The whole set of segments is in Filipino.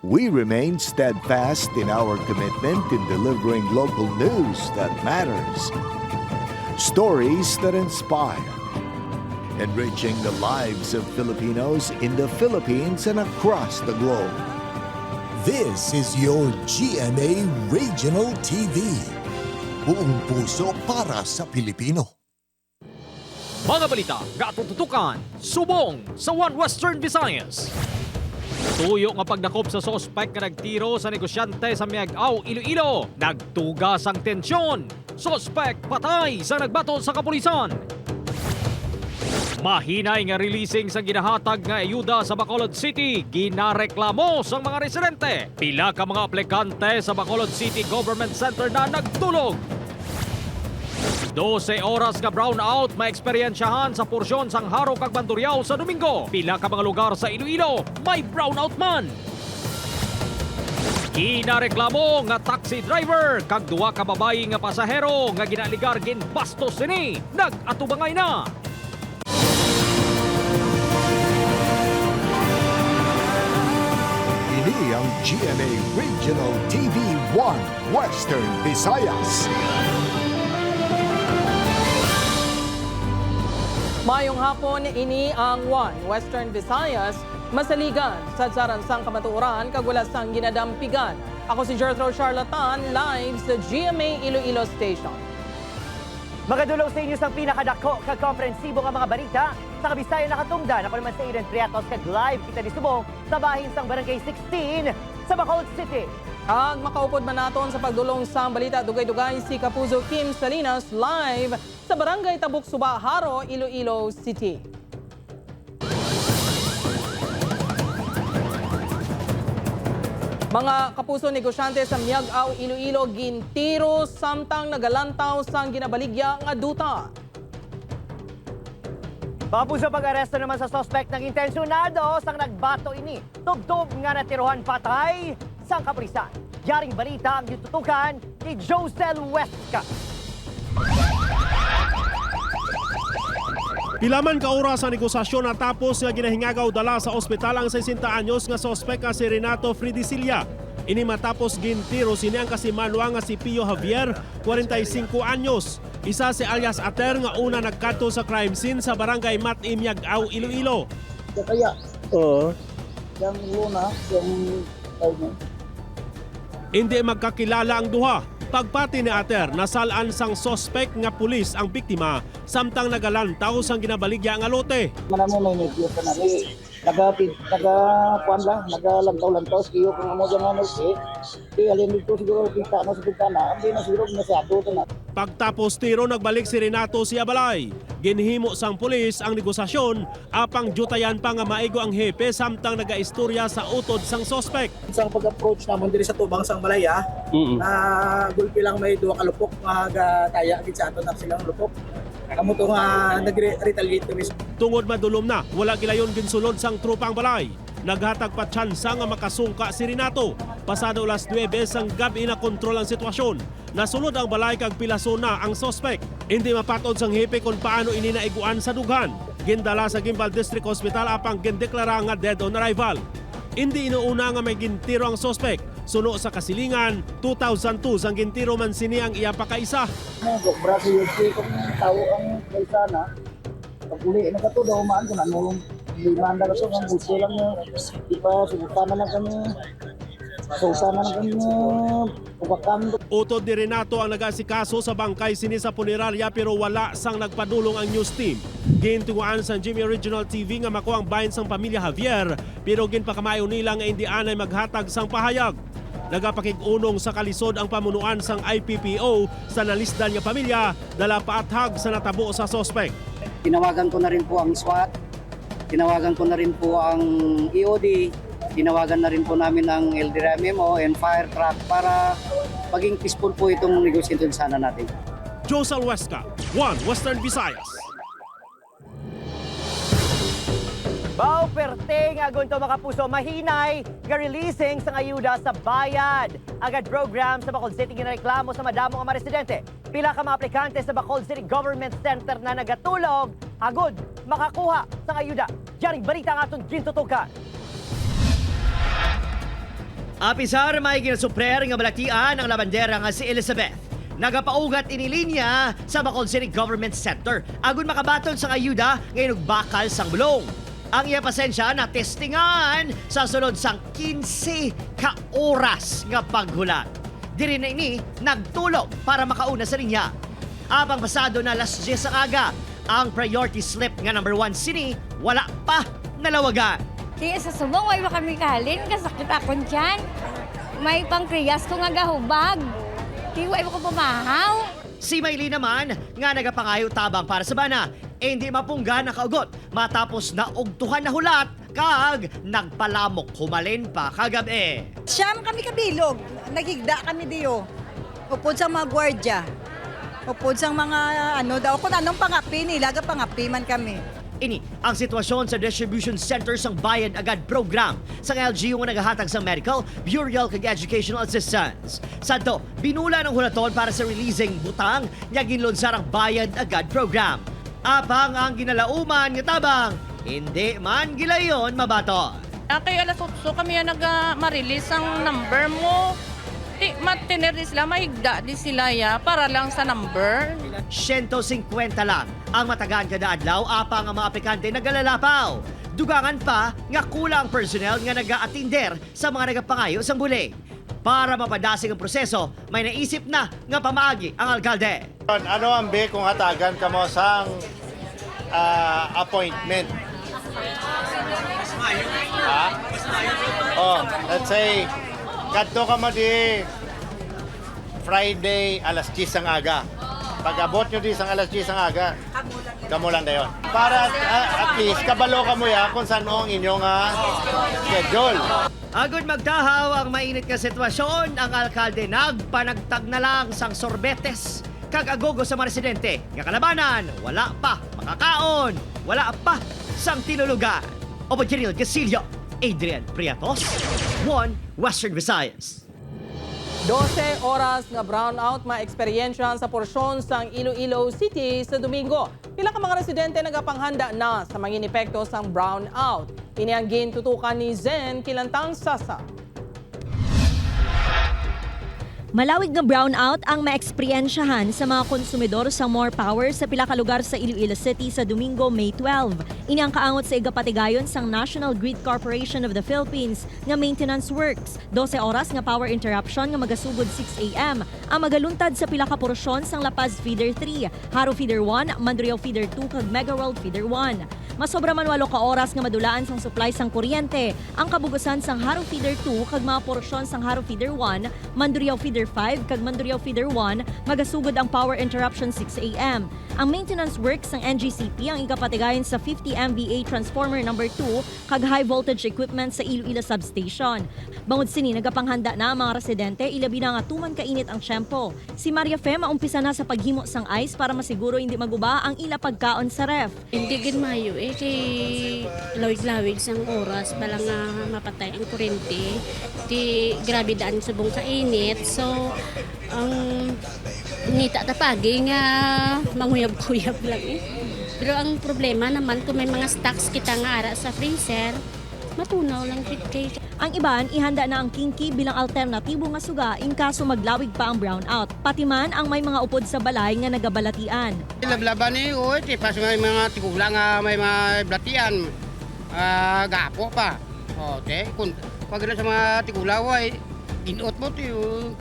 We remain steadfast in our commitment in delivering local news that matters. Stories that inspire. Enriching the lives of Filipinos in the Philippines and across the globe. This is your GMA Regional TV. Buong puso para sa Pilipino. Mga balita, gatututukan, subong sa One Western Visayas. Tuyo nga pagdakop sa sospek nga nagtiro sa negosyante sa Miag-Aw, Iloilo. Nagtugas ang tensyon. Sospek patay sa nagbato sa kapulisan. Mahinay nga releasing sa ginahatag nga ayuda sa Bacolod City, ginareklamo sa mga residente. Pila ka mga aplikante sa Bacolod City Government Center na nagtulog. 12 oras nga brownout maeksperiensyahan sa porsyon sang Haro kag Bandurriao sa Domingo. Pila ka mga lugar sa Iloilo may brownout man. Ginareklamo nga taxi driver kag duwa ka babayi nga pasahero nga ginaligar ginbastos sini nagatubangay na. Ini ang GMA Regional TV 1 Western Visayas. Mayong hapon, ini ang One Western Visayas, masaligan sa saransang kamatuoran kagulas sang ginadampigan. Ako si Jethro Charlatan, live sa GMA Iloilo Station. Magadulong sa inyo sa pinakadako kag komprensibo nga mga balita sa Kabisayan nakatungdan. Ako naman sa Eden Triatos kag live kita di subong sa bahin sang Barangay 16 sa Bacolod City. Ag makaupod man naton sa pagdulong sa balita dugay-dugay si Kapuso Kim Salinas live sa Barangay Tabuk Suba, Haro, Iloilo City. Mga kapuso negosyante sa Miag-Aw, Iloilo gintiro samtang nagalantaw sang ginabaligya nga duta. Kapuso pag-aresto naman sa suspect ng intensyonado sang nagbato ini. Tubtob nga natiruhan patay sang kapulisan. Yaring balita ang ditutukan ni Josel Huesca. Pilaman ka oras sa negosasyon natapos nga ginahingagaw dala sa ospital ang 60 anyos nga sospek nga si Renato Fridicilla. Ini matapos gintiro sini ang kasimanwa nga si Pio Javier, 45 anyos. Isa si alias Ater nga una nagkadto sa crime scene sa barangay Matim, Miag-Aw, Iloilo. Kaya, yung una, yung Hindi magkakilala ang duha. Pagpati ni Ater, nasalaan sang sospek nga pulis ang biktima samtang nagalantaw sang ginabaligya nga lote. manamo may medyo ka na rin. Kuan lang, nagalantaw-lantaw. Kiyo kung mo dyan ano kaya alin dito siguro kita na sa bintana. Hindi na siguro masyado ka na. Pagtapos tiro, nagbalik si Renato si Abalay. Ginhimo sang pulis ang negosasyon, apang jutayan pa nga maigo ang hepe samtang nagaistorya sa utod sang sospek. Sa pag-approach naman diri sa tubang sang balaya, gulpi lang may duwa ka lupok nga taya gid sa aton na silang lupok. Kamo to nga nag-retaliate kami. Tungod madulom na, wala gilayon ginsulod sang trupang balay. Naghatag pa tsansa nga makasungka si Renato. Pasado alas 9 sang gabi na kontrol ang sitwasyon. Nasunod ang balay kag pilason na ang sospek. Hindi mapatod sang hepe kung paano ini naiguan sa dughan. Gindala sa Gimbal District Hospital apang gindeklara nga dead on arrival. Hindi inuuna nga may gintiro ang sospek. Suno sa kasilingan, 2002 sang gintiro man sini ang iya pa kaisa. Braso yung kung tao ang kaisana. Pag uli, nagkato daw maan ko na nung limanda ka to, ang buto lang nyo. Di pa, subukan na kami. Subukan na kami. Upakan. Utod ni Renato ang nag-asikaso sa bangkay sini sa punerarya pero wala sang nagpadulong ang news team. Gintunguan sa GMA Regional TV nga makuha ang bahin sang pamilya Javier pero ginpakamayo nila nga hindi anay maghatag sang pahayag. Nagapakig-unong sa kalisod ang pamunuan sang IPPO sa nalisdan nga pamilya dala paathag sa natabo sa sospek. Tinawagan ko na rin po ang SWAT. Tinawagan ko na rin po ang EOD. Tinawagan na rin po namin ang LDRMMO and fire truck para maging peaceful po itong negosyasyon sana natin. Josel Huesca, One Western Visayas. Bao perte nga gunto mga puso mahinay nga releasing sa ayuda sa bayad. Agad program sa Bacolod City ginareklamo sa madamo nga mga residente. Pila ka mga aplikante sa Bacolod City Government Center na nagatulog, agad makakuha sa ayuda. Yaring balita nga itong gintutukan. Apisar may ginasuprer nga balatian ang labandera nga si Elizabeth. Nagapaugat inilinya sa Bacolod City Government Center agon makabaton sa ayuda ngayon bakal sang bulong. Ang iya pasensya na testingan sa sulod sang 15 ka oras nga paghulat. Diri na ini nagtulog para makauna sa linya. Abang pasado na alas 10 ang aga, ang priority slip nga number 1 sini wala pa nalawagan. Di sa subong, way ba kami kalin, kasakit akong tiyan. May pangkriyas ko nga gahubag. Di way ba ko pumahaw. Si Maylin naman nga nagapangayo tabang para sa bana, hindi mapungga nakaugot matapos na ugtuhan na hulat kag nagpalamok humalin pa kagabi. Siyam kami kabilog. Nagigda kami diyo. Upod sa mga gwardya. Upod sa mga kung anong pangapi nila, pangapi man kami. Ini ang sitwasyon sa distribution center sang Bayad Agad program sa LGU nga naghahatag sa medical, burial kag educational assistance. Sadto, binula ng hulaton para sa releasing butang nga ginlunsar ang Bayad Agad program. Apang ang ginalauman nga tabang, hindi man gilayon mabaton. Kaya alas 8 kami nag-ma-release ang number mo. Di matiner di sila, mahigda di sila ya, para lang sa number. 150 lang ang matagaan kada adlaw apang ang mga aplikante nagalalapaw. Dugangan pa nga kulang personnel nga naga-atinder sa mga nagapangayo sa bulig. Para mapadasig ang proseso, may naisip na nga pamaagi ang alkalde. Ano ang be kung hatagan ka mo sang appointment? Ha? Oh, let's say kadto ka mo di Friday alas 10 ang aga. Pag-abot nyo di sang alas 10 ang aga, kamo lang dayon. Para at least kabalo ka mo ya kung saan ang inyong schedule. Agad magtahaw ang mainit nga sitwasyon, ang alkalde nagpanagtag na lang sang sorbetes kag agogo sa mga residente. Nga kalabanan, wala pa makakaon, wala pa sang tinulugan. Opo, General Gasilio, Adrian Priatos, 1 Western Visayas. 12 oras nga brownout ma-eksperyensya sa porsyon sang Iloilo City sa Domingo. Pila ka mga residente nagapanghanda na sa mga epekto sang brownout. Ini ang gintutukan ni Zen Kilantang Sasa. Malawig nga brownout ang maeksperyensyahan sa mga konsumidor sa More Power sa pila ka lugar sa Iloilo City sa Domingo, May 12. Ini ang kaangot sa igapatigayon sang National Grid Corporation of the Philippines nga maintenance works. 12 oras nga power interruption nga magasugod 6 a.m. ang magaluntad sa pila ka porsyon sang La Paz Feeder 3, Haro Feeder 1, Mandurriao Feeder 2 kag Mega World Feeder 1. Masobra man 8 ka oras nga madulaan sang supply sang kuryente ang kabugusan sang Haro Feeder 2 kag mga porsyon sang Haro Feeder 1, Mandurriao Feeder 5 kag Mandurriao Feeder 1 magasugod ang power interruption 6 a.m. Ang maintenance works ng NGCP ang igapatigayon sa 50 MVA transformer number 2 kag high voltage equipment sa Iloilo substation. Bangod sini nagapanghanda na ang mga residente ilabi na nga tuman kainit ang tiyempo. Si Maria Fe maumpisa na sa paghimo sang ice para masiguro hindi maguba ang ila pagkaon sa ref. Hindi gid mayo kay lawig-lawig sang oras bala nga mapatay ang kuryente. Di grabe daan subong kainit. So ang nita tapagi nga manguyab-kuyab lang eh. Pero ang problema naman kung may mga stocks kita nga ara sa freezer, matunaw lang kay. Ang iban, ihanda na ang kinki bilang alternatibo nga suga in kaso maglawig pa ang brownout. Pati man ang may mga upod sa balay nga nagabalatian. Lablaban ni pas may mga tikula nga may mga blatian. Gapo pa. Okay, kung pag sa mga tikula way ginuot mo tiyo.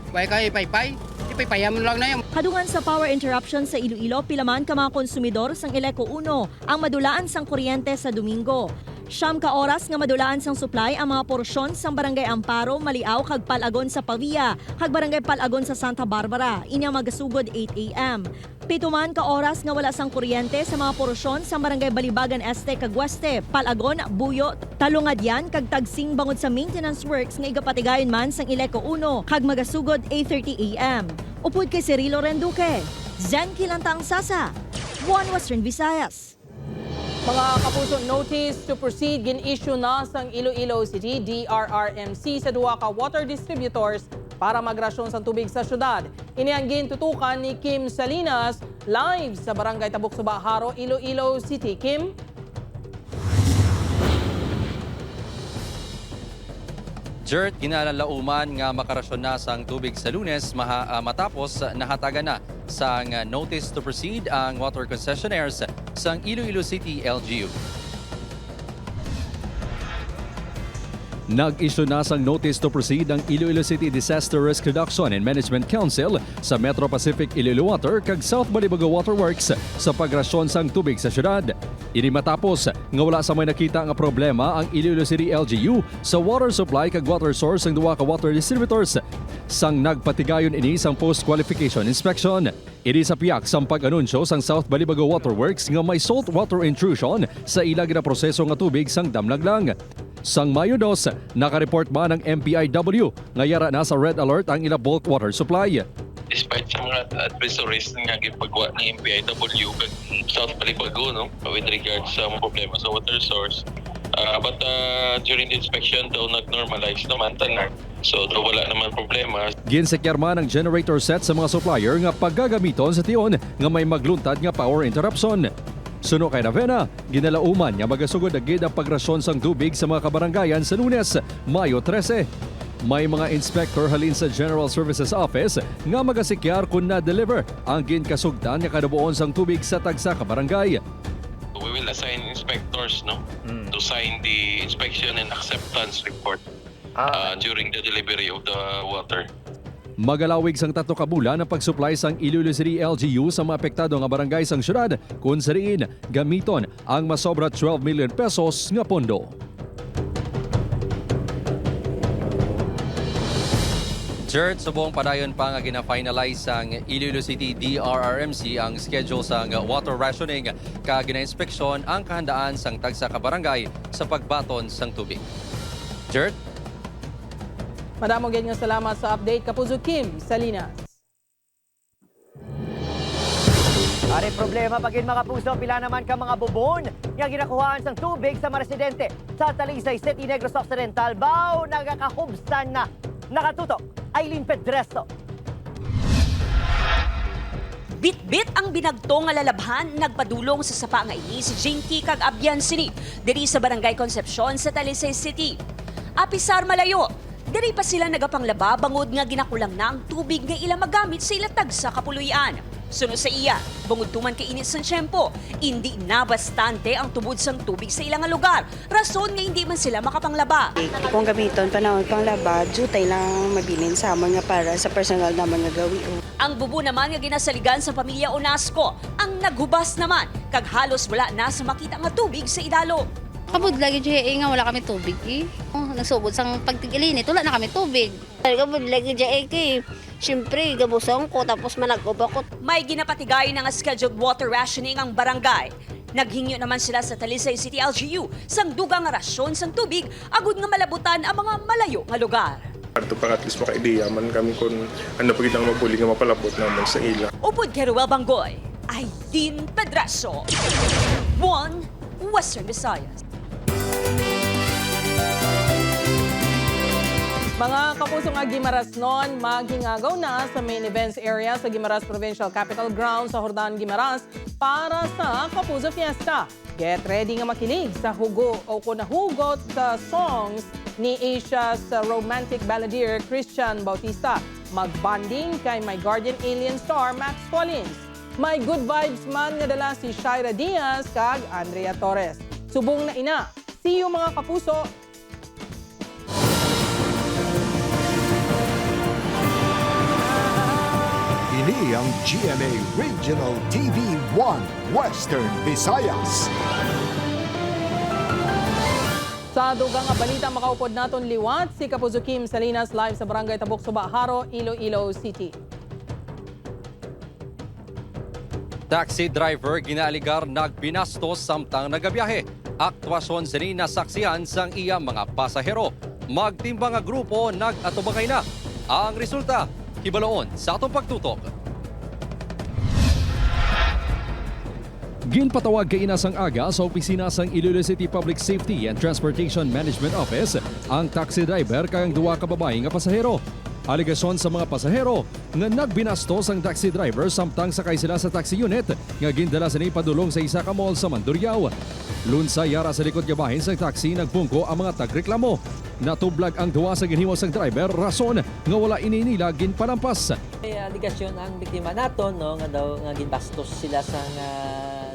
Way kay paypay. Ipaypayam lang na yan. Hadungan sa power interruption sa Iloilo, pilaman ka mga konsumidor sang Eleco 1 ang madulaan sang kuryente sa Domingo. 9 ka oras nga madulaan sang supply ang mga porsyon sang Barangay Amparo, Maliaw kag Palagon sa Pavia, kag Barangay Palagon sa Santa Barbara. Inya magasugod 8 a.m. 7 man ka oras nga wala sang kuryente sa mga porsyon sang Barangay Balibagan Este kag Weste, Palagon, Buyo, Talungadyan kag Tagsing bangod sa maintenance works nga igapatigayon man sang Eleco 1 kag magasugod 8:30 a.m. Upod kay Cirilo Renduque, Zen Kilantang Sasa, 1 Western Visayas. Mga kapuso, notice to proceed gin-issue na sang Iloilo City DRRMC sa duwa ka water distributors para magrasyon sa tubig sa syudad. Ini ang gintutukan ni Kim Salinas live sa Barangay Tabuk-Suba, Haro, Iloilo City. Kim? Jert, ginalalauman nga makarasyon na sang tubig sa Lunes matapos nahatagan na sang notice to proceed ang water concessionaires sang Iloilo City LGU. Nag-issue na sang notice to proceed ang Iloilo City Disaster Risk Reduction and Management Council sa Metro Pacific Iloilo Water kag South Balibago Waterworks sa pagrasyon sang tubig sa syudad. Ini matapos nga wala sa may nakita nga problema ang Iloilo City LGU sa water supply kag water source ng duwa ka water distributors sang nagpatigayon ini sang post-qualification inspection. Ini sa piyak sang pag-anunsyo sang South Balibago Waterworks nga may salt water intrusion sa ilag na proseso nga tubig sang damlaglang. Sang Mayo 2, nakareport ba ng MPIW nga yara na sa red alert ang ila bulk water supply. Despite sa mga advisories nga gipagawa ni MPIW kag South Balibago with regards sa problema sa water source, but during the inspection daw nag-normalize naman tanan. So wala naman problema. Ginsekyar man ang generator set sa mga supplier nga paggagamiton sa tiyon nga may magluntad nga power interruption. Suno kay Navena, ginalauman nga magasugod agad ang pagrasyon sang tubig sa mga kabarangayan sa Lunes, Mayo 13. May mga inspector halin sa General Services Office nga magasikyar kung na-deliver ang ginkasugdan nga kadabuon sang tubig sa tagsa ka barangay. We will assign inspectors to sign the inspection and acceptance report during the delivery of the water. Magalawig sang 3 ka bulan ang pag-supply sang Iloilo City LGU sa mga apektado nga barangay sang syudad kung sariin gamiton ang masobra 12 million pesos nga pondo. Jert, subong padayon pa nga gina-finalize ang Iloilo City DRRMC ang schedule sang water rationing kag gina-inspeksyon ang kahandaan sang tagsa ka barangay sa pagbaton sang tubig. Jert? Madamo gid nga salamat sa update Kapuso Kim Salinas. Ari problema pagin mga puso, pila naman ka mga bubon nga ginakuhaan sang tubig sa mga residente sa Talisay City, Negros Occidental. Bao nagakahubsan na. Nakatutok, Aileen Pedreso. Bit-bit ang binagto nga lalabhan nagpadulong sa sapa nga ini si Jinky kag Abyan Sini diri sa Barangay Concepcion sa Talisay City. Apisar malayo, diri pa sila nagapanglaba bangod nga ginakulang na ang tubig nga ila magamit sa ilatag sa kapuluyan. Suno sa iya, bangod tuman kay init sang tiyempo, hindi na bastante ang tubod sang tubig sa ilang lugar. Rason nga hindi man sila makapanglaba. Kung gamiton panahon panglaba, jutay lang mabilin sa amon nga para sa personal naman nga gawi. Ang bubu naman nga ginasaligan sa pamilya Onasco, ang naghubas naman kag halos wala na sa makita nga tubig sa idalo. Kabud lagi dyan nga wala kami tubig nagsubod sang pagtigilinit, wala na kami tubig. Kabud lagi dyan siyempre gabusong ko tapos managubakot. May ginapatigayon na nga scheduled water rationing ang barangay. Naghingyo naman sila sa Talisay City LGU sang dugang nga rasyon sang tubig agud nga malabutan ang mga malayo nga lugar. Ito para at least maka-ideya man kami kung ano pa kitang maguli nga mapalabot naman sa ila. Upod kay Ruel Banggoy, Aileen Pedreso, 1 Western Visayas. Mga kapuso nga Guimaras noon, maghingagaw na sa main events area sa Guimaras Provincial Capital Ground sa Hordan, Guimaras para sa Kapuso Fiesta. Get ready nga makinig sa hugo o kunahugot sa songs ni Asia's romantic balladeer Christian Bautista. Magbanding kay My Guardian Alien star Max Collins. May good vibes man nga dala si Shaira Diaz kag Andrea Torres. Subong na ina. See you mga kapuso! Ini ang GMA Regional TV 1 Western Visayas. Sa dugang nga balita makaupod naton liwat si Kapuso Kim Salinas live sa Barangay Tabuk Suba, Haro, Iloilo City. Taxi driver ginaaligar nagbinastos samtang nagabiyahe. Aktwasyon sini nasaksihan sang iyang mga pasahero. Magtimbang nga grupo nag-atubangay na. Ang resulta, hibaloon sa atong pagtutok. Ginpatawag kay inasang aga sa opisina sang Iloilo City Public Safety and Transportation Management Office ang taxi driver kang duwa ka babae nga pasahero. Aligasyon sa mga pasahero nga nagbinastos ang taxi driver samtang sakay sila sa taxi unit nga gindala sa padulong sa isa ka mall sa Mandurriao. Lunsay yara sa likod nga bahin sa taxi nagpungko ang mga tagreklamo. Natublag ang duwa sa ginhimo sang driver rason nga wala ininila ginpalampas. May aligasyon ang biktima naton no nga daw nga ginbastos sila sa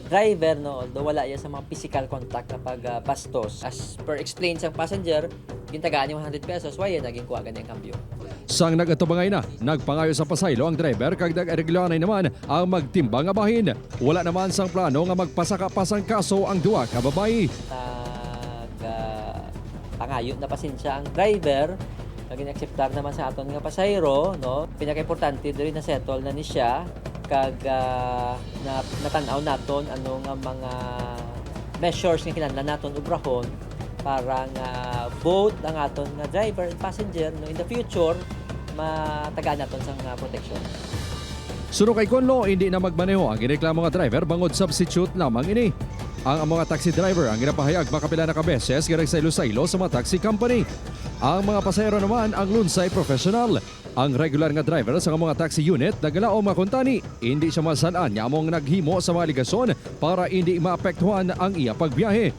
driver no although wala iya sa mga physical contact kapag bastos. As per explain sa passenger, gintagaan yung 100 pesos why naging kuha gani ang kambyo. Sang nagatubangay na, nagpangayo sa pasaylo ang driver kag nag-areglanay naman ang magtimbang nga bahin. Wala naman sang plano nga magpasaka pa sang kaso ang duwa ka babayi. Pangayo na pasensya ang driver, naging acceptar naman sa aton nga pasayro, no? Pinaka-importante diri na settle na ni siya kag natanaw naton ano nga mga measures nga kinahanglan naton ubrahon para nga both ang aton nga driver and passenger no in the future matagaan naton sang protection. Suno kay Konlo, hindi na magmaneho ang gireklamo nga driver bangod substitute lamang ini. Ang mga taxi driver ang ginapahayag makapila na kabeses garag sa ilo sa mga taxi company. Ang mga pasahero naman ang lunsay professional. Ang regular nga driver sa mga taxi unit nagalaom makuntani. Hindi siya masalaan niya among naghimo sa mga ligasyon para hindi maapektuhan ang iya pagbiyahe.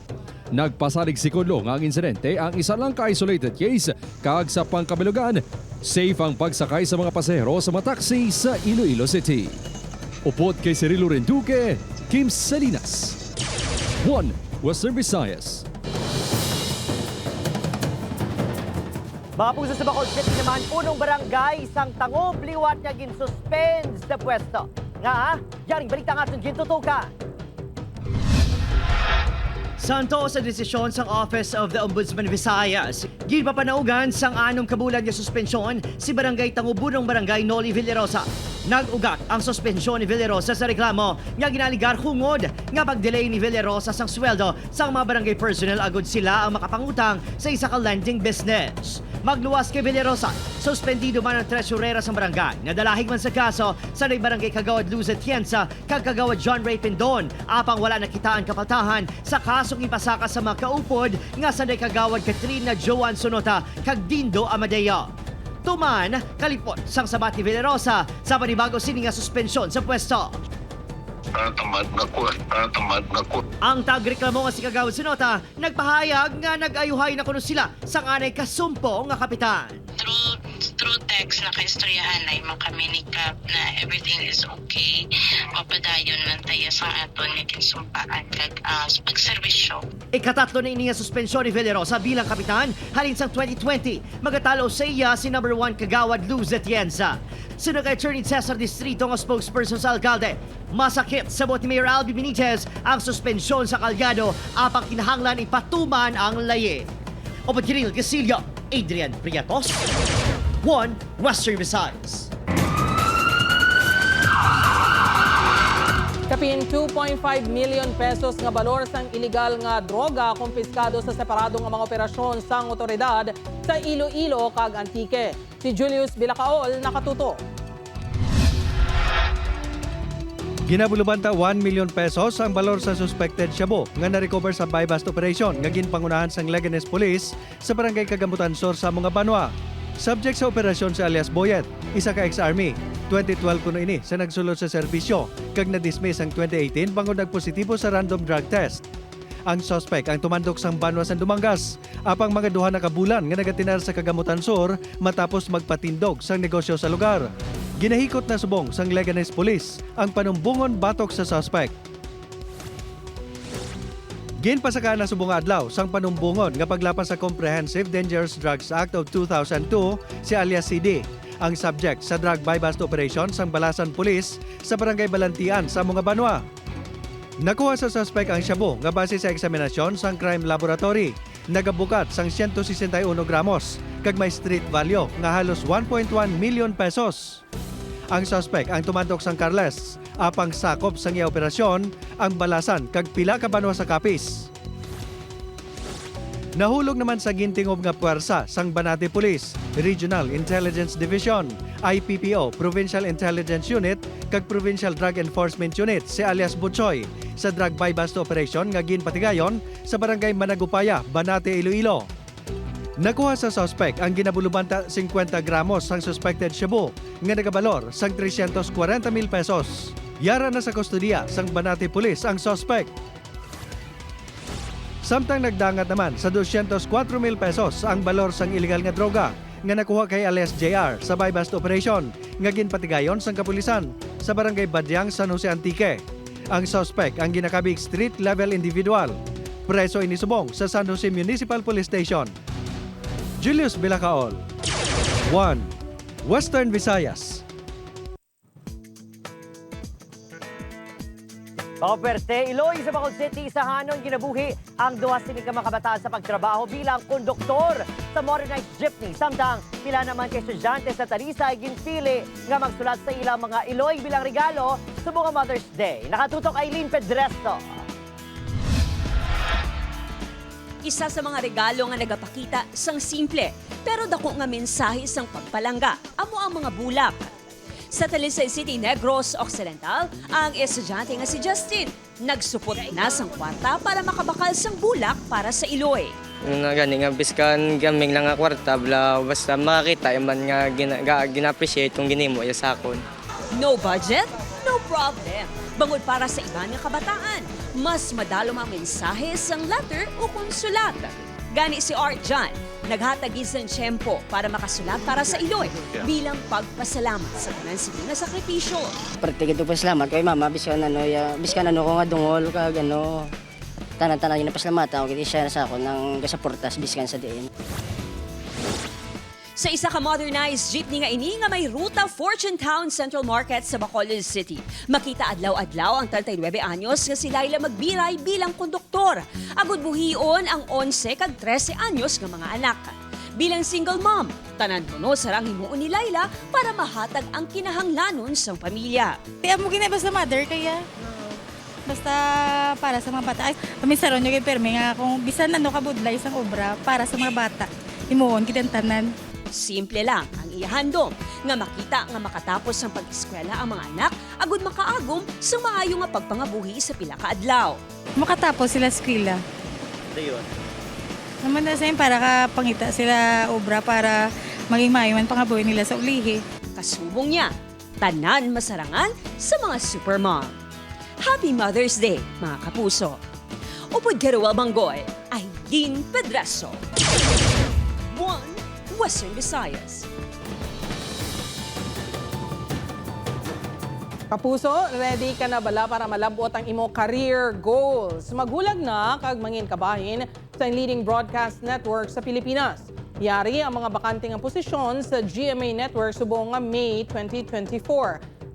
Nagpasalig si Konlo nga ang insidente ang isa lang ka-isolated case kag sa pangkabilugan. Safe ang pagsakay sa mga pasahero sa mga taxi sa Iloilo City. Upod kay Cirilo Renduque, Kim Salinas. 1 Western Visayas. Mga puso sa Bacolod City naman, unong barangay sang Tangob liwat nga gin-suspend sa pwesto. Nga, yaring balita nga itong gintutukan. Santo sa desisyon sang Office of the Ombudsman Visayas, ginpapanaugan sang 6 kabulan nga suspensyon si Barangay Tangubunong Barangay Noli Villarosa. Nag-ugat ang suspensyon ni Villarosa sa reklamo nga ginaligar hungod nga pag-delay ni Villarosa sang sweldo sang mga barangay personnel agud sila ang makapangutang sa isa ka lending business. Magluwas kay Villarosa, suspendido man ang tresurera sa barangay. Nadalahig man sa kaso sa barangay Kagawad Luz Atienza kag Kagawad John Ray Pindon apang wala nakitaan kapaltahan sa kasong ipasaka sa mga kaupod nga sa Kagawad Katrina Joan Sonota kag Dindo Amadeo. Tuman, kalipot sang sabat ni Villarosa sa panibago sini nga suspensyon sa pwesto. Tamad na ko. Ang tagreklamo nga si Kagawad Sonota nagpahayag nga nag-ayuhay na kuno sila sang anay kasumpo nga kapitan. Through text nakaistoryahan na imong kaminikap na everything is okay. Mapadayon man tayo sa aton nga kinsumpaan kag pagserbisyo. Ikatatlo na ini nga suspensyon ni Villarosa bilang kapitan halin sang 2020. Magatalo sa iya si number 1 Kagawad Luz Atienza. Sino kay Attorney Cesar Distrito nga spokesperson sa alkalde. Masakit sa ni Mayor Albi Benitez ang suspensyon sa kalyado apang kinahanglan ipatuman ang laye. Opat Kiril Casillo, Adrian Prietos, 1 Western Visayas. Kapin 2.5 million pesos nga balor sang iligal nga droga kumpiskado sa separado nga mga operasyon sang otoridad sa Iloilo kag Antique. Si Julius Bilacaol nakatuto. Ginabulubanta 1 million pesos ang balor sa suspected shabu nga na-recover sa buy-bust operation nga ginpangunahan sang Leganes Police sa Barangay Kagamutan Sur sa mga Banwa. Subject sa operasyon si alias Boyet, isa ka ex-army. 2012 kuno ini sa nagsulod sa serbisyo kag na-dismiss ang 2018 bangod nagpositibo sa random drug test. Ang suspect ang tumandok sang Banwa San Dumangas apang mga duha na kabulan nga nagatinar sa Kagamutan Sur matapos magpatindog sang negosyo sa lugar. Ginahikot na subong sang Leganes Police ang panumbungon batok sa suspect. Ginpasaka na subong adlaw sang panumbungon nga paglapas sa Comprehensive Dangerous Drugs Act of 2002 si alias CD, ang subject sa drug buy-bust operation sang Balasan Police sa Barangay Balantian sa mga Banwa. Nakuha sa suspect ang shabu nga base sa eksaminasyon sang crime laboratory. Nagabukat sang 161 gramos kag may street value nga halos 1.1 million pesos. Ang suspect ang tumantok sang Carles, apang sakop sang iya operasyon ang Balasan kag pila ka banwa sa Capiz. Nahulog naman sa gintingob nga puwersa sang Banate Police, Regional Intelligence Division, IPPO, Provincial Intelligence Unit kag Provincial Drug Enforcement Unit si alias Butchoy sa drug buy-bust operation nga ginpatigayon sa Barangay Managupaya, Banate, Iloilo. Nakuha sa suspect ang ginabulubanta 50 gramos sang suspected shabu nga nagabalor sang 340,000 pesos. Yara na sa kustodiya sang Banati Police ang suspect. Samtang nagdangat naman sa 204,000 pesos ang balor sang illegal nga droga nga nakuha kay alias JR sa buy-bust operation nga ginpatigayon sang kapulisan sa barangay Badyang, San Jose Antique. Ang suspect ang ginakabig street-level individual. Preso inisubong sa San Jose Municipal Police Station. Julius Bilacaol, 1. Western Visayas. Pagperte, Iloy sa Bacolod City, sa Hanon, ginabuhi ang duha sining kamakabataan sa pagtrabaho bilang konduktor sa modernized jeepney. Samtang pila naman kay estudyante sa Talisay ginpili nga magsulat sa ilang mga Iloy bilang regalo sa mga Mother's Day. Nakatutok Aileen Pedresto. Isa sa mga regalo nga nagapakita sang simple pero dako nga mensahe sang pagpalangga amo ang mga bulak. Sa Talisay City, Negros Occidental, ang estudyante nga si Justin nagsupot na sang kwarta para makabakal sang bulak para sa Iloy. Gani nga biskan gaming lang nga kwarta basta makita man nga gina-appreciate kung ginimo ya sa akon. No budget, no problem. Bangod para sa iba nga kabataan, mas madalo ang mensahe sang letter o konsulat. Gani si Art John, naghatagis ng tiyempo para makasulat para sa Iloy bilang pagpasalamat sa tanan sila na sakripisyo. Perti pa salamat kay mama biskan ano ko nga dungol kag tanan-tanan yung napasalamatan ako kiti siya sa ako ng gasaportas biskan sa diin. Sa isa ka modernized jeepney nga ini nga may ruta Fortune Town Central Market sa Bacolod City. Makita adlaw-adlaw ang 39 anyos nga si Laila magbiray bilang konduktor. Agud buhion ang 11 kag 13 anyos nga mga anak. Bilang single mom, tanan kuno sarang himuon ni Laila para mahatag ang kinahanglanon sa pamilya. Kaya mo ginay basta mother kaya basta para sa mga bata. Ay, pamisaron nyo kay Perme nga kung bisan ano kabudlay sang obra para sa mga bata. Himuon kitang tanan. Simple lang ang ihandom nga makita nga makatapos ang pag-eskwela ang mga anak agud makaagom sa maayo nga pagpangabuhi sa pila ka adlaw. Makatapos sila eskwela. Dayon. Naman na sa para ka pangita sila obra para maging maayo pangabuhi nila sa ulihi. Kasubong niya, tanan masarangan sa mga supermom. Happy Mother's Day, mga kapuso. Upod Garuel Banggoy, Aileen Pedreso. 1. Western Visayas. Kapuso, ready ka na bala para malabot ang imo career goals? Magulag na kag mangin kabahin sa leading broadcast network sa Pilipinas. Yari ang mga bakanting ang posisyon sa GMA Network subong nga May 2024.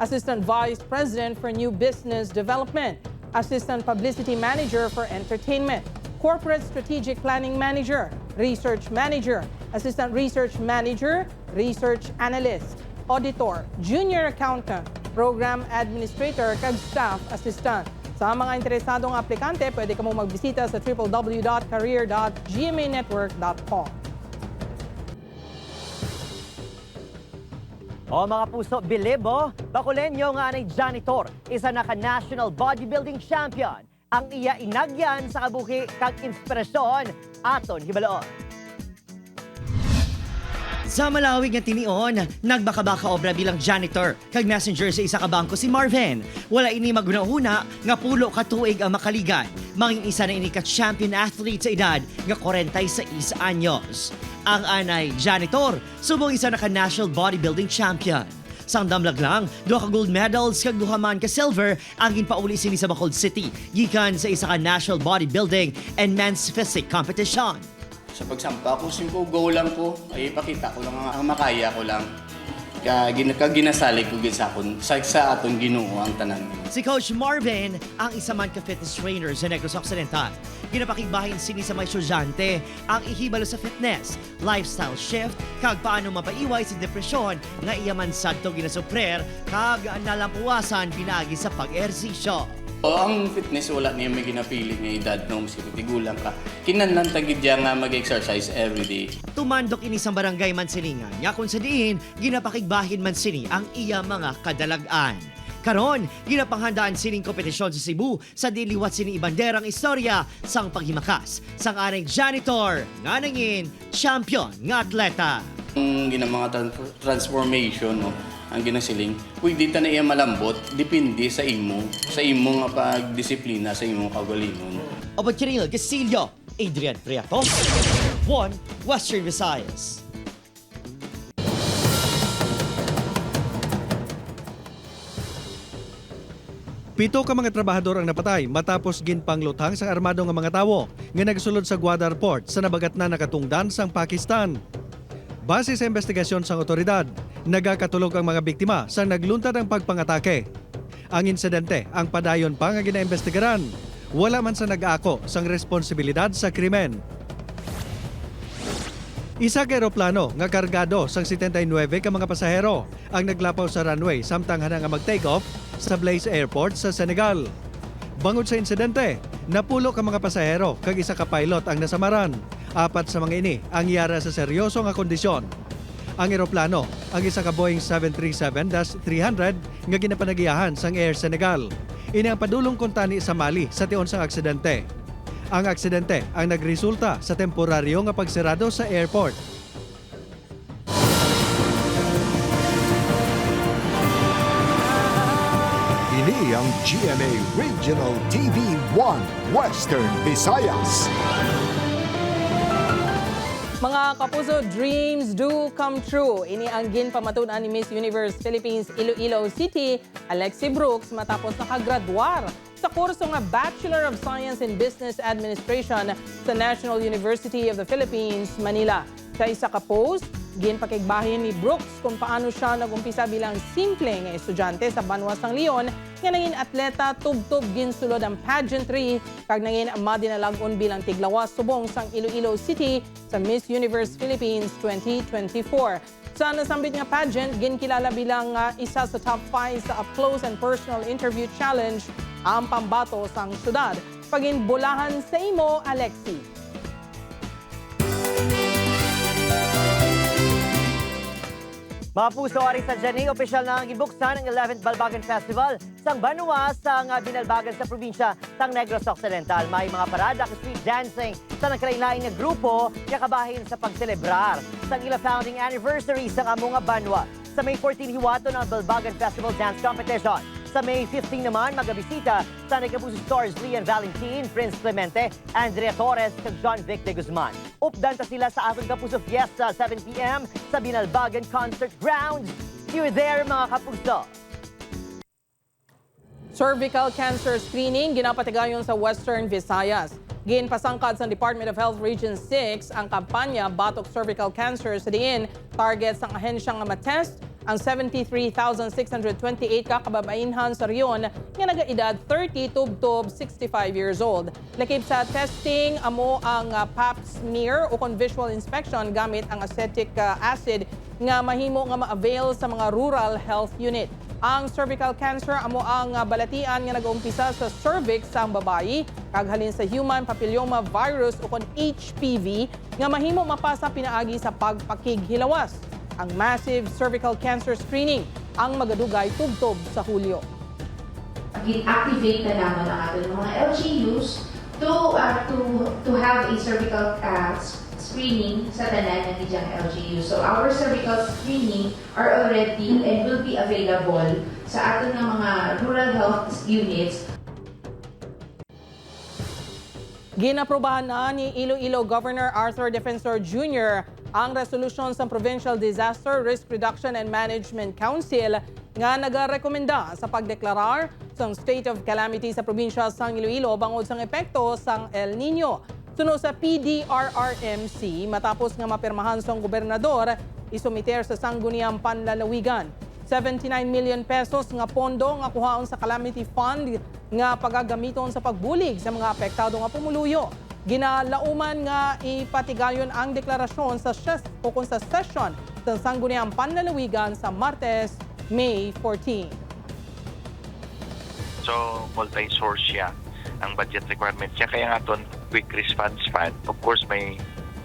Assistant Vice President for New Business Development, Assistant Publicity Manager for Entertainment, Corporate Strategic Planning Manager, Research Manager, Assistant Research Manager, Research Analyst, Auditor, Junior Accountant, Program Administrator, kag Staff Assistant. Sa mga interesadong aplikante, pwede ka mong magbisita sa www.career.gmanetwork.com. O mga puso, bilibo, Bacolenyo nga anay janitor, isa na ka-national bodybuilding champion. Ang iya inagyan sa kabuhi kag inspirasyon, aton hibaloon. Sa malawig nga tinion, nagbaka-baka obra bilang janitor kag messenger sa isa ka bangko si Marvin. Wala ini maguna-una nga pulo ka tuig ang makaligan. Manging isa na ini ka-champion athlete sa edad nga 46 anyos. Ang anay janitor, subong isa na ka-national bodybuilding champion. Sang damlag lang, 2 ka gold medals kag 2 man ka silver ang ginpauli sini sa Bacolod City gikan sa isa ka national bodybuilding and men's physique competition. Sa pagsampa ko, simple goal lang po. Ay ipakita ko lang ang makaya ko lang. Ginasali ko sa aton Ginoo ang tanan. Si Coach Marvin ang isa man ka fitness trainer sa Negros Occidental. Ginapakigbahin sini sa mga estudyante ang ihibalo sa fitness, lifestyle shift, kag paano mapaiway sa depresyon nga iyaman sadto ginasuprer kag nalampuwasan pinagi sa pag-ehersisyo. Ang fitness wala niya may ginapili nga edad no maski tigulang ka. Kinahanglan tagid diya nga mag-exercise every day. Tumandok ini sa barangay Mansilingan. Nya kun sa diin ginapakigbahin man sini ang iya mga kadalagan. Karon, ginapanghandaan sining kompetisyon sa Cebu sa diliwat sini ibanderang istorya sang paghimakas sang aring janitor nga nangin champion nga atleta. Ang ginamanga transformation, no, ang ginasiling, pwede ta na iya malambot, depende sa imo nga pagdisiplina, sa imong kagalingon. Abot Kiril Gasilio, Adrian Priato, 1 Western Visayas. Pito ka mga trabahador ang napatay matapos ginpangluthang sa armado nga mga tawo nga nagsulod sa Gwadar Port sa nabagat na nakatungdan sang Pakistan. Base sa investigasyon sang otoridad, nagakatulog ang mga biktima sa nagluntad ang pagpangatake. Ang insidente ang padayon pa nga ginaimbestigaran. Wala man sa nag-aako sang responsibilidad sa krimen. Isa ka eroplano nga kargado sang 79 ka mga pasahero ang naglapaw sa runway samtang hana nga mag-take off sa Blaise Airport sa Senegal. Bangod sa insidente, napulo ka mga pasahero kag isa ka pilot ang nasamaran. 4 sa mga ini ang yara sa seryoso nga kondisyon. Ang eroplano ang isa ka Boeing 737-300 nga ginapanagiyahan sang Air Senegal. Ini ang padulong kuntani sa Mali sa tion sang aksidente. Ang aksidente ang nagresulta sa temporaryo nga pagsirado sa airport. Ini ang GMA Regional TV 1 Western Visayas. Mga kapuso, dreams do come true. Ini ang ginpamatunan ni Miss Universe Philippines Iloilo City, Alexi Brooks, matapos nakagraduar sa kurso nga Bachelor of Science in Business Administration sa National University of the Philippines, Manila. Sa isa ka post, ginpakigbahin ni Brooks kung paano siya nagumpisa bilang simple nga estudyante sa Banwa sang Leon nga naging atleta tubtob ginsulod ang pageantry kag naging madinalagon bilang tiglawas subong sang Iloilo City sa Miss Universe Philippines 2024. Sa nasambit nga pageant, ginkilala bilang isa sa top 5 sa Up Close and Personal Interview Challenge ang pambato sang syudad. Paginbulahan sa imo, Alexi. Mga puso, ari sa Janay, opisyal na ang gibuksan ang 11th Balbagan Festival sang Banwa sa binalbagan sa probinsya sang Negros Occidental. May mga parada at street dancing sa nagkalain-lain nga grupo nga kabahin sa pagselebrar sang ila founding anniversary sang among Banwa. Sa May 14 hiwato ng Balbagan Festival Dance Competition. Sa May 15 naman, magabisita sa Nagabuso Stars Lian Valentin, Prince Clemente, Andrea Torres, kag John Vic de Guzman. Updanta sila sa Aton Kapuso Fiesta, 7 p.m. sa Binalbagan Concert Grounds. See you there, mga kapuso! Cervical cancer screening ginapatigayon sa Western Visayas. Ginpasangkad sa Department of Health Region 6 ang kampanya Batok Cervical Cancer sa diin target sang ahensyang nga matest ang 73,628 ka kababainhan sa riyon nga nagaedad 30 tubtob 65 years old. Lakip sa testing amo ang pap smear o visual inspection gamit ang acetic acid nga mahimo nga ma-avail sa mga rural health unit. Ang cervical cancer amo ang balatian nga nag-umpisa sa cervix sa babayi kag halin sa human papilloma virus o HPV nga mahimo mapasa pinaagi sa pagpakighilawas. Ang massive cervical cancer screening ang magadugay tubtob sa Hulyo. Activate na naman ang ating mga LGUs to have a cervical screening sa tanan ng dijang LGU. So our cervical screening are already and will be available sa ating mga rural health units. Ginaprobahan na ni Iloilo Governor Arthur Defensor Jr. ang resolusyon sa Provincial Disaster Risk Reduction and Management Council nga nagarekomenda sa pagdeklarar sang state of calamity sa probinsya sang Iloilo bangod sang epekto sang El Nino. Suno sa PDRRMC, matapos nga mapirmahan sang gobernador, isumiter sa sangguniang panlalawigan. 79 million pesos nga pondo nga kuhaon sa Calamity Fund nga pagagamiton sa pagbulig sa mga apektado nga pumuluyo. Ginalauman nga ipatigayon ang deklarasyon sa session sa sangguniang panlalawigan sa Martes, May 14. So, multi-source siya ang budget requirements siya. Kaya nga doon, Quick Response Fund, of course, may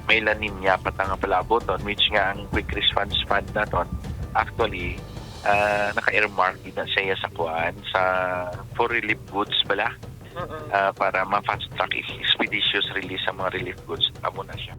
lanin niya patang palabot doon, which nga ang Quick Response Fund na doon, actually, naka-earmark din na siya sa kuan sa for relief goods bala. Para ma-fast track expeditious release sa mga relief goods. Amo na siya.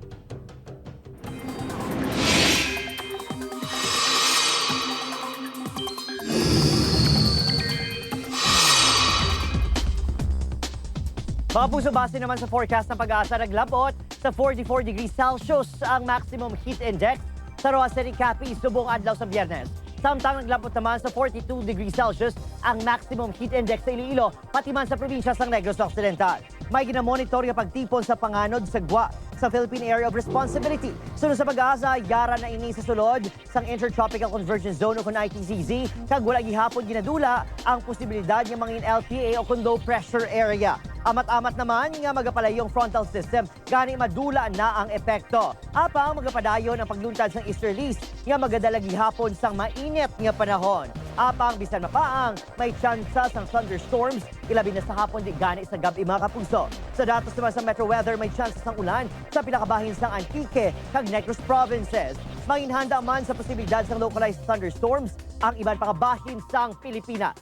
Mga puso, base naman sa forecast ng Pag-asa, naglabot sa 44 degrees Celsius ang maximum heat index sa Roa City, Capiz, subong adlaw sa Biyernes. Samtang naglabot naman sa 42 degrees Celsius ang maximum heat index sa Iloilo, pati man sa probinsya sa Negros Occidental. May ginamonitor nga pagtipon sa panganod sa GWA sa Philippine Area of Responsibility. Sunod sa Pag-asa, yara na ini sa sulod sang Intertropical Convergence Zone o kung ITCZ, kag wala gihapon ginadula ang posibilidad nga mangin LPA o kung low pressure area. Amat-amat naman nga magapalayong frontal system gani madula na ang epekto. Apang magapadayon ang pagluntad sang easterlies nga magadala gihapon sang mainit nga panahon. Apang bisan mapaang may tsansa sang thunderstorms ilabi na sa hapon di gani sa gabi mga kapuso. Sa datos naman sa Metro Weather may tsansa sang ulan sa pinakabahin sang Antique kag Negros provinces. Manginhanda man sa posibilidad sang localized thunderstorms ang iban pakabahin sang Pilipinas.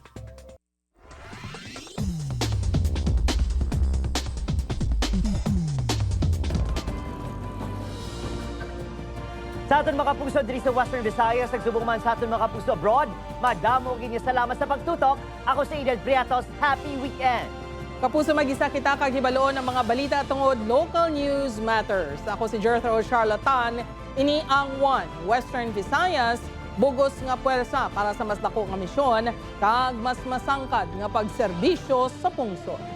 Sa aton mga kapuso diri sa Western Visayas, nagsubong man sa aton mga kapuso abroad, madamo ginya salamat sa pagtutok. Ako si Eden Priatos, happy weekend! Kapuso, mag-isa kita kaghibaloon ng mga balita tungod Local News Matters. Ako si Jethro Charlatan, ini ang One Western Visayas, bugos nga puwersa para sa mas dako nga misyon, kag mas masangkad nga pagserbisyo sa pungsod.